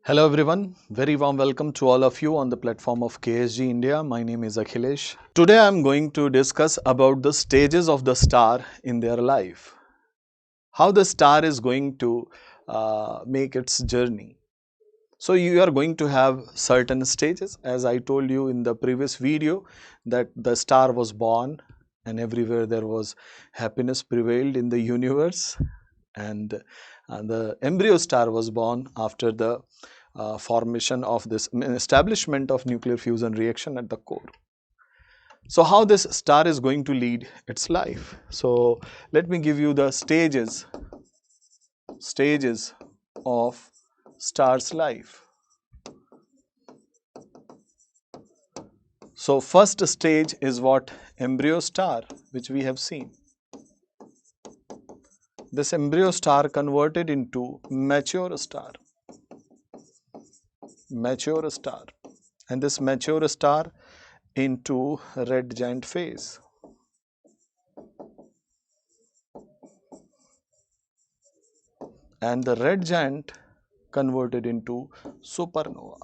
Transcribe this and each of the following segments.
Hello everyone, very warm welcome to all of you on the platform of KSG India. My name is Akhilesh. Today I am going to discuss about the stages of the star in their life. How the star is going to make its journey. So you are going to have certain stages, as I told you in the previous video, that the star was born and everywhere there was happiness prevailed in the universe, and the embryo star was born after the formation of this establishment of nuclear fusion reaction at the core. So how this star is going to lead its life? So let me give you the stages of star's life. So first stage is what? Embryo star, which we have seen. This embryo star converted into mature star, and this mature star into red giant phase. And the red giant converted into supernova.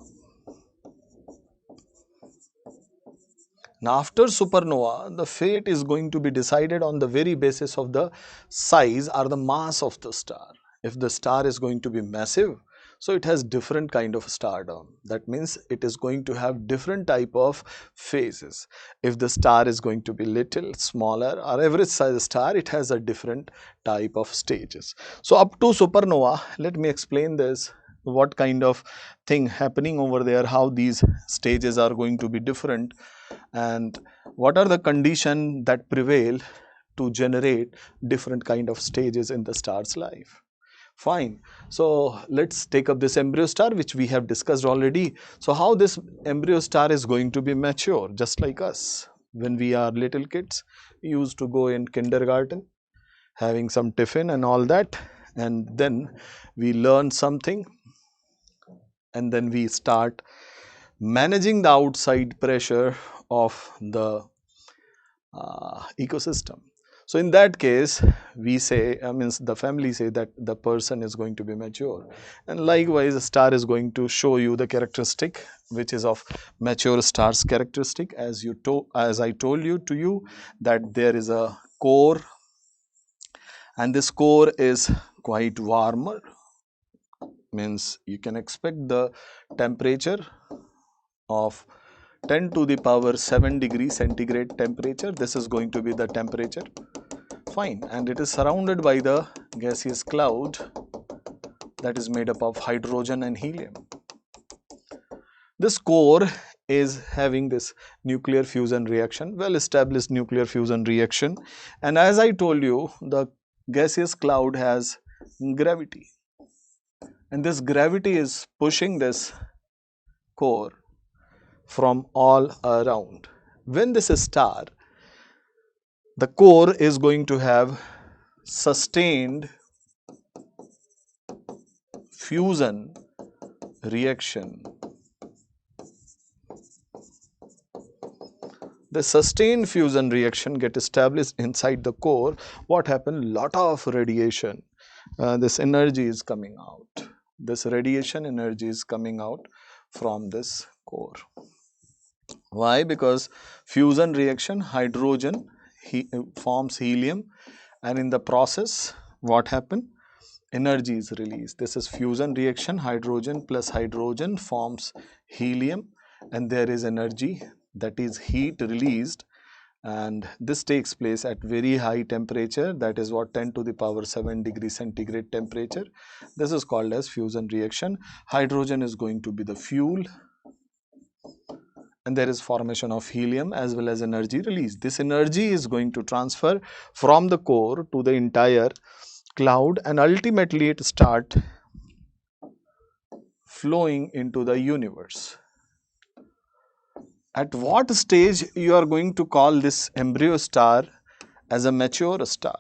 Now after supernova, the fate is going to be decided on the very basis of the size or the mass of the star. If the star is going to be massive, so it has different kind of stardom. That means it is going to have different type of phases. If the star is going to be little, smaller or average size star, it has a different type of stages. So up to supernova, let me explain this, what kind of thing happening over there, how these stages are going to be different, and what are the conditions that prevail to generate different kind of stages in the star's life. Fine. So let's take up this embryo star, which we have discussed already. So how this embryo star is going to be mature, just like us. When we are little kids, we used to go in kindergarten, having some tiffin and all that, and then we learn something, and then we start managing the outside pressure of the ecosystem. So in that case, we say, the family say that the person is going to be mature, and likewise a star is going to show you the characteristic which is of mature star's characteristic. As I told you that there is a core, and this core is quite warmer, means you can expect the temperature of 10 to the power 7 degree centigrade temperature. This is going to be the temperature. Fine. And it is surrounded by the gaseous cloud that is made up of hydrogen and helium. This core is having this nuclear fusion reaction, well established nuclear fusion reaction, and as I told you, the gaseous cloud has gravity, and this gravity is pushing this core from all around. When this is star, the core is going to have sustained fusion reaction. The sustained fusion reaction get established inside the core. What happened? Lot of radiation. This energy is coming out. This radiation energy is coming out from this core. Why? Because fusion reaction, hydrogen forms helium, and in the process what happened? Energy is released. This is fusion reaction, hydrogen plus hydrogen forms helium, and there is energy, that is heat released, and this takes place at very high temperature, that is what, 10 to the power 7 degree centigrade temperature. This is called as fusion reaction. Hydrogen is going to be the fuel, and there is formation of helium as well as energy release. This energy is going to transfer from the core to the entire cloud, and ultimately it start flowing into the universe. At what stage you are going to call this embryo star as a mature star?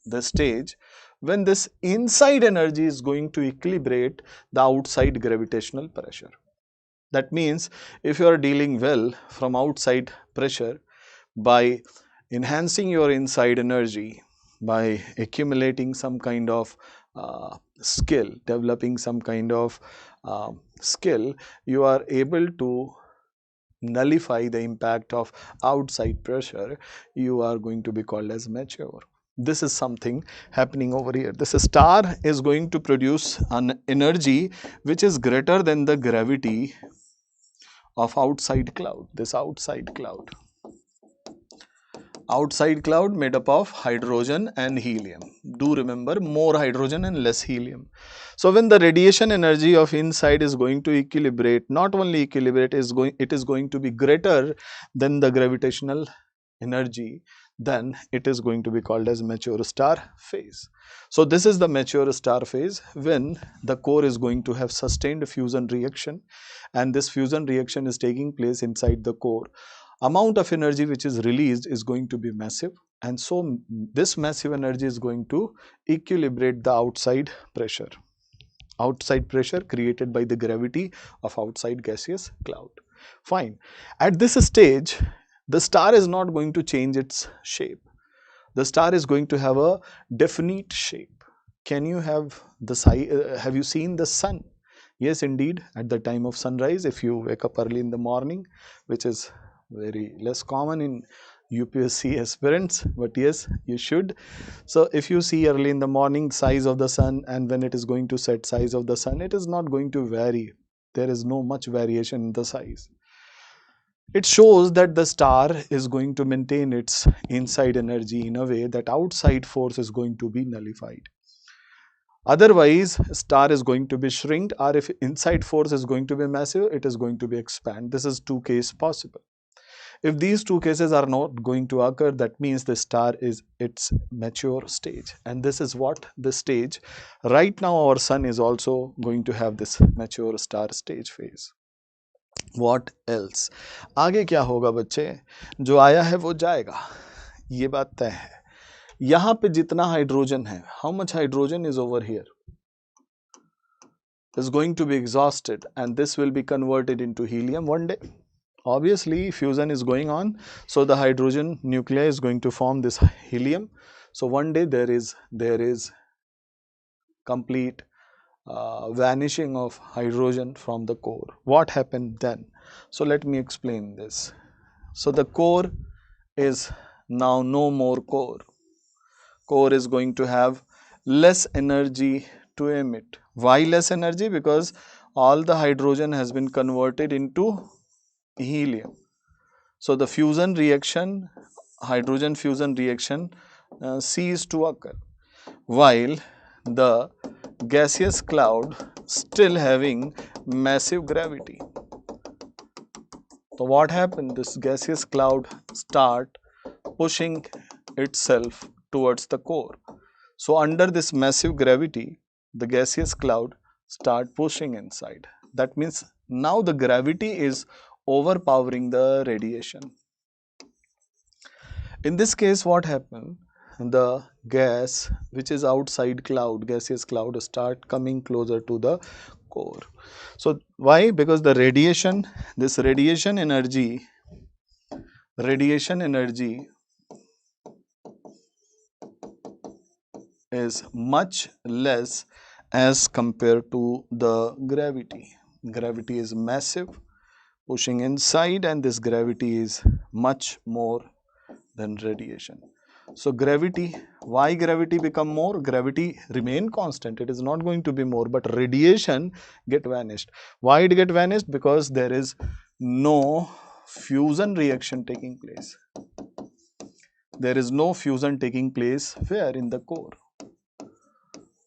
The stage when this inside energy is going to equilibrate the outside gravitational pressure. That means if you are dealing well from outside pressure by enhancing your inside energy, by accumulating some kind of skill, developing some kind of skill, you are able to nullify the impact of outside pressure, you are going to be called as mature. This is something happening over here. This star is going to produce an energy which is greater than the gravity of outside cloud. This outside cloud made up of hydrogen and helium. Do remember, more hydrogen and less helium. So when the radiation energy of inside is going to equilibrate, not only equilibrate, it is going to be greater than the gravitational energy, then it is going to be called as mature star phase. So this is the mature star phase, when the core is going to have sustained fusion reaction, and this fusion reaction is taking place inside the core. Amount of energy which is released is going to be massive, and so this massive energy is going to equilibrate the outside pressure created by the gravity of outside gaseous cloud. Fine. At this stage, the star is not going to change its shape. The star is going to have a definite shape. Can you have have you seen the sun? Yes, indeed. At the time of sunrise, if you wake up early in the morning, which is very less common in UPSC aspirants, but yes, you should. So if you see early in the morning size of the sun, and when it is going to set size of the sun, it is not going to vary. There is no much variation in the size. It shows that the star is going to maintain its inside energy in a way that outside force is going to be nullified. Otherwise, star is going to be shrinked, or if inside force is going to be massive, it is going to be expand. This is two cases possible. If these two cases are not going to occur, that means the star is its mature stage, and this is what the stage. Right now our sun is also going to have this mature star stage phase. What else? आगे क्या होगा बच्चे? जो आया है वो जाएगा, ये बात तय है. यहाँ पे जितना हाइड्रोजन है, how much hydrogen is over here, is going to be exhausted, and this will be converted into helium one day. Obviously, fusion is going on, so the hydrogen nuclei is going to form this helium. So one day there is complete vanishing of hydrogen from the core. What happened then? So let me explain this. So the core is now no more core. Core is going to have less energy to emit. Why less energy? Because all the hydrogen has been converted into helium. So the fusion reaction, hydrogen fusion reaction ceased to occur, while the gaseous cloud still having massive gravity. So what happened? This gaseous cloud start pushing itself towards the core. So under this massive gravity, the gaseous cloud start pushing inside. That means now the gravity is overpowering the radiation. In this case, what happened? The gas which is outside cloud, gaseous cloud, start coming closer to the core. So why? Because the radiation, this radiation energy is much less as compared to the gravity. Gravity is massive, pushing inside, and this gravity is much more than radiation. So gravity, why gravity become more? Gravity remain constant, it is not going to be more, but radiation get vanished. Why it get vanished? Because there is no fusion reaction taking place. There is no fusion taking place where? In the core.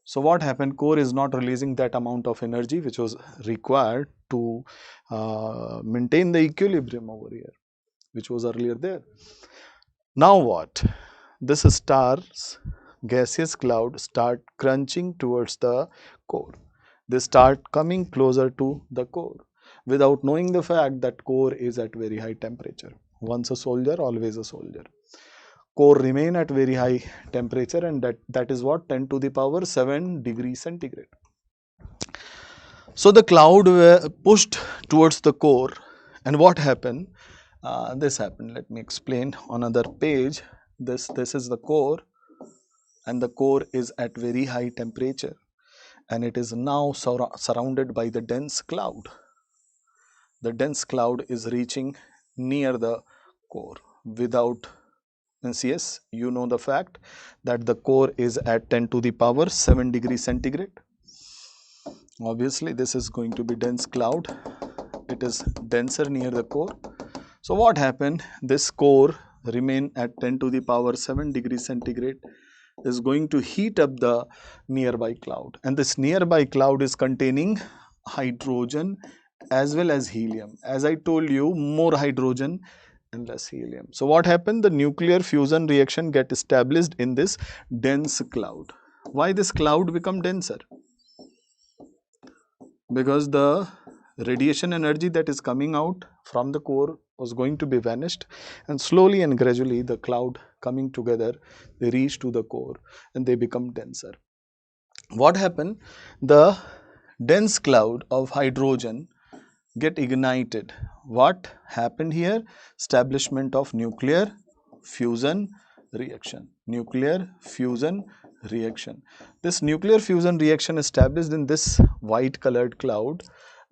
So what happened? Core is not releasing that amount of energy which was required to maintain the equilibrium over here, which was earlier there. Now what? This star's gaseous cloud start crunching towards the core. They start coming closer to the core without knowing the fact that core is at very high temperature. Once a soldier, always a soldier. Core remain at very high temperature, and that is what? 10 to the power 7 degrees centigrade. So the cloud were pushed towards the core, and what happened? This happened. Let me explain on another page. This is the core, and the core is at very high temperature, and it is now surrounded by the dense cloud. The dense cloud is reaching near the core without, means yes, you know the fact that the core is at 10 to the power 7 degrees centigrade. Obviously this is going to be dense cloud. It is denser near the core. So what happened, this core remain at 10 to the power 7 degrees centigrade, is going to heat up the nearby cloud, and this nearby cloud is containing hydrogen as well as helium. As I told you, more hydrogen and less helium. So what happened, the nuclear fusion reaction get established in this dense cloud. Why this cloud become denser? Because the radiation energy that is coming out from the core was going to be vanished, and slowly and gradually the cloud coming together, they reach to the core and they become denser. What happened, the dense cloud of hydrogen get ignited. What happened here? Establishment of nuclear fusion reaction. Nuclear fusion reaction. This nuclear fusion reaction established in this white colored cloud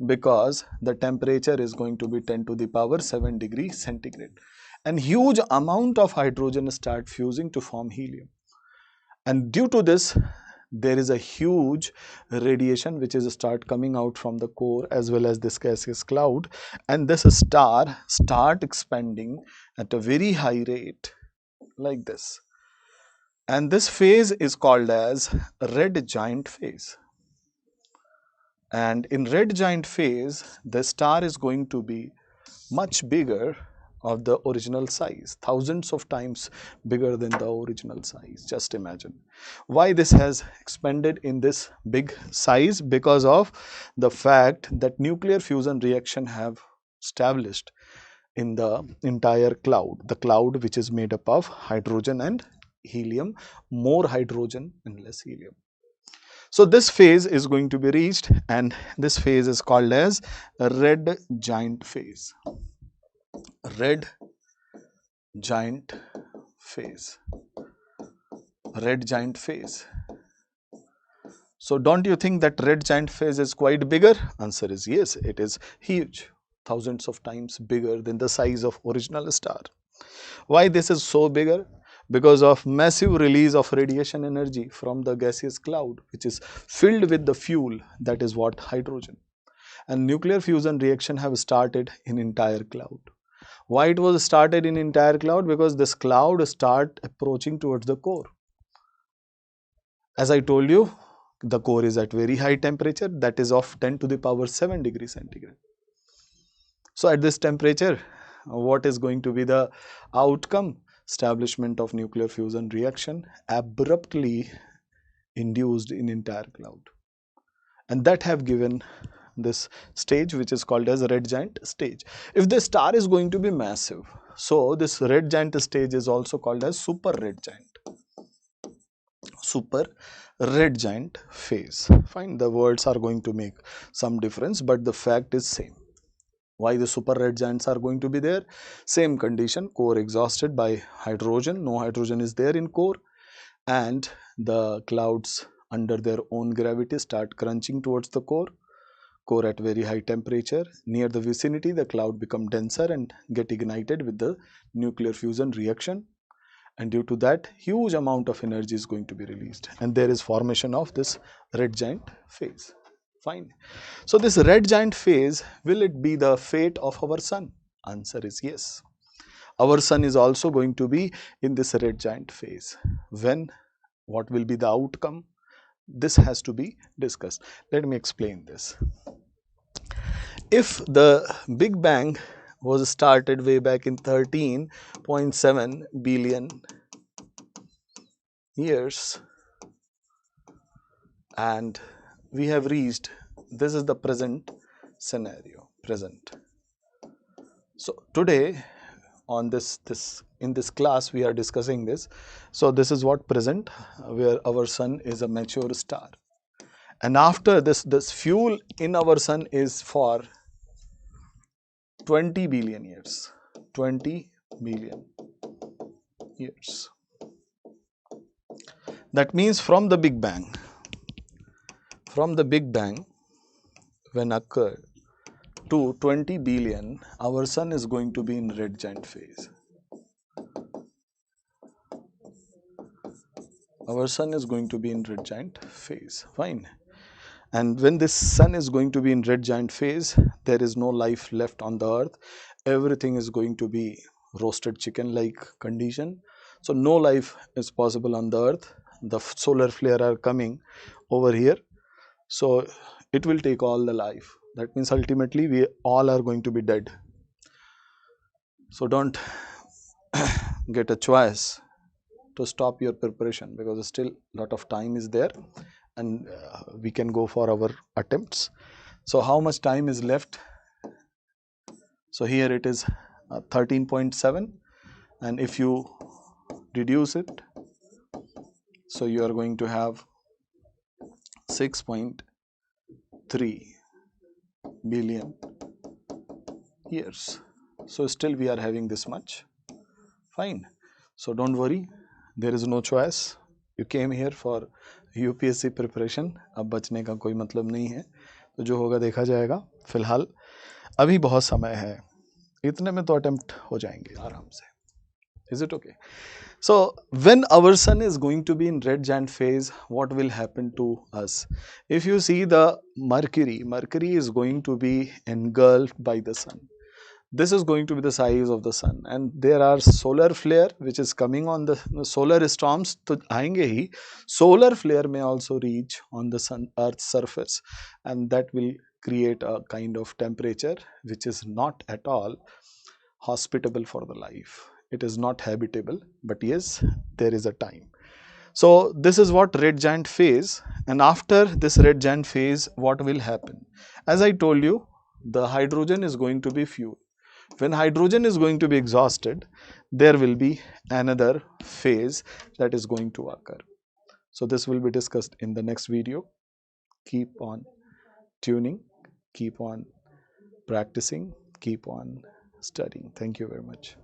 because the temperature is going to be 10 to the power 7 degrees centigrade, and huge amount of hydrogen start fusing to form helium, and due to this there is a huge radiation which is start coming out from the core as well as this gaseous cloud, and this star start expanding at a very high rate like this, and this phase is called as red giant phase. And in red giant phase, the star is going to be much bigger of the original size, thousands of times bigger than the original size. Just imagine. Why this has expanded in this big size? Because of the fact that nuclear fusion reaction have established in the entire cloud, the cloud which is made up of hydrogen and helium, more hydrogen and less helium. So this phase is going to be reached, and this phase is called as a red giant phase. Red giant phase. Red giant phase. So don't you think that red giant phase is quite bigger? Answer is yes, it is huge, thousands of times bigger than the size of original star. Why this is so bigger? Because of massive release of radiation energy from the gaseous cloud, which is filled with the fuel, that is what, hydrogen. And nuclear fusion reaction have started in entire cloud. Why it was started in entire cloud? Because this cloud start approaching towards the core. As I told you, the core is at very high temperature, that is of 10 to the power 7 degrees centigrade. So at this temperature, what is going to be the outcome? Establishment of nuclear fusion reaction abruptly induced in entire cloud, and that have given this stage which is called as red giant stage. If the star is going to be massive, so this red giant stage is also called as super red giant. Super red giant phase. Fine, the words are going to make some difference, but the fact is same. Why the super red giants are going to be there? Same condition, core exhausted by hydrogen, no hydrogen is there in core, and the clouds under their own gravity start crunching towards the core at very high temperature. Near the vicinity, the cloud become denser and get ignited with the nuclear fusion reaction, and due to that, huge amount of energy is going to be released, and there is formation of this red giant phase. Fine. So this red giant phase, will it be the fate of our sun? Answer is yes. Our sun is also going to be in this red giant phase. When? What will be the outcome? This has to be discussed. Let me explain this. If the Big Bang was started way back in 13.7 billion years, and we have reached, this is the present scenario, present. So today on in this class we are discussing this. So this is what present, where our sun is a mature star, and after this fuel in our sun is for 20 billion years. 20 billion years. That means from the Big Bang, from the Big Bang when occurred to 20 billion, our sun is going to be in red giant phase. Our sun is going to be in red giant phase. Fine. And when this sun is going to be in red giant phase, there is no life left on the earth. Everything is going to be roasted chicken like condition. So no life is possible on the earth. The solar flare are coming over here. So it will take all the life. That means ultimately we all are going to be dead. So don't get a choice to stop your preparation, because still lot of time is there, and we can go for our attempts. So how much time is left? So here it is 13.7, and if you reduce it, so you are going to have 6.3 billion years. So still we are having this much. Fine. So don't worry, there is no choice. You came here for UPSC preparation. अब बचने का कोई मतलब नहीं है, तो जो होगा देखा जाएगा. फिलहाल अभी बहुत समय है, इतने में तो अटेम्प्ट हो जाएंगे आराम से. Is it okay? So when our sun is going to be in red giant phase, what will happen to us? If you see the Mercury is going to be engulfed by the sun. This is going to be the size of the sun, and there are solar flare which is coming on the solar storms. तो आएंगे ही, solar flare may also reach on the sun earth's surface, and that will create a kind of temperature which is not at all hospitable for the life. It is not habitable, but yes, there is a time. So this is what red giant phase, and after this red giant phase, what will happen? As I told you, the hydrogen is going to be fuel. When hydrogen is going to be exhausted, there will be another phase that is going to occur. So this will be discussed in the next video. Keep on tuning, keep on practicing, keep on studying. Thank you very much.